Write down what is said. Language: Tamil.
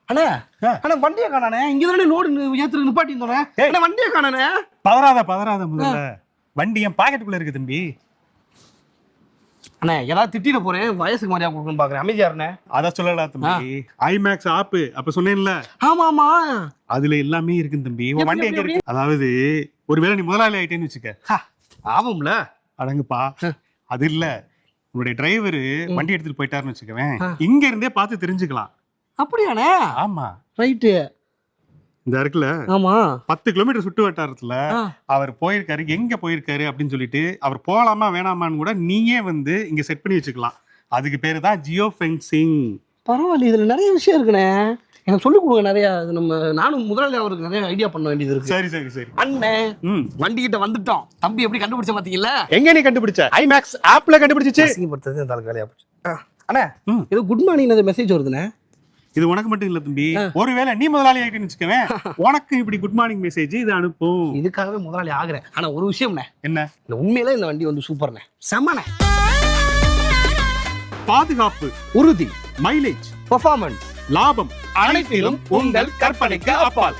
அண்ணா அண்ணா வண்டியை காணானே, இங்க தானே லோடு ஏத்துறது நிப்பாட்டி இருந்தோனே. அண்ணா வண்டியை காணானே. பதறாத முதல்ல. வண்டி என் பாக்கெட்டுக்குள்ள இருக்கு தம்பி. அண்ணா ஏதாவது திட்டிட போறேன், வயசுக்கு மரியாதை கொடுக்கணும்னு பாக்குறேன். அமைதியா இருண்ணே. அத சொல்லலாம் தம்பி. ஐமேக்ஸ் ஆப் அப்ப சொன்னேன்ல, ஆமா அதுல எல்லாமே இருக்கு தம்பி. உன் வண்டி எங்க இருக்கு? அதாவது ஒருவேளை நீ முதலாளி ஆயிட்டேன்னு வச்சுக்க. ஆமாம்ல. அடங்குப்பா, அது இல்ல, உன்னுடைய டிரைவர் வண்டி எடுத்துட்டு போயிட்டாருன்னு வச்சுக்கவேன், இங்க இருந்தே பார்த்து தெரிஞ்சுக்கலாம். அப்படியாண்ணே? ஆமா, ரைட்டு. இந்த இருக்குல்ல, ஆமா 10 கிலோமீட்டர் சுட்டு வட்டாரத்துல அவர் போயிருக்காரு, எங்க போயிருக்காரு அப்படின்னு சொல்லிட்டு அவர் போலாமா வேணாமான்னு கூட நீயே வந்து இங்க செட் பண்ணி வச்சுக்கலாம். அதுக்கு பேரு தான் ஜியோ ஃபென்சிங். பரவாயில்ல, இதுல நிறைய விஷயம் இருக்குண்ணே. எனக்கு சொல்லிக் கொடுங்க நிறைய. நானும் முதலாளி அவருக்கு நிறைய ஐடியா பண்ண வேண்டியது இருக்கு. சரி அண்ணே, வண்டி கிட்ட வந்துட்டோம். தம்பி எப்படி கண்டுபிடிச்ச பாத்தீங்களா? எங்க நீ கண்டுபிடிச்ச? ஐமேக்ஸ் ஆப்ல கண்டுபிடிச்சிச்சு. அசிங்கப்படுத்துறது இந்த ஆள் காலியா போச்சு. அண்ணே, ஏதோ குட் மார்னிங் மெசேஜ் வருதுண்ணே. இது உனக்கு மட்டும் இல்ல தம்பி, ஒருவேளை நீ முதலாளி ஆகிட்டேன்னு வச்சுக்கவேன், உனக்கு இப்படி குட் மார்னிங் மெசேஜ் இது அனுப்பும். இதுக்காகவே முதலாளி ஆகுறேன். ஆனா ஒரு விஷயம்ண்ணே. என்ன? இந்த உண்மையில இந்த வண்டி வந்து சூப்பர்ண்ணே, செம்மண்ணே. பாதுகாப்பு, உறுதி, மைலேஜ், பெர்ஃபார்மன்ஸ், லாபம் அனைத்திலும் உங்கள் கற்பனைக்கு அப்பால்.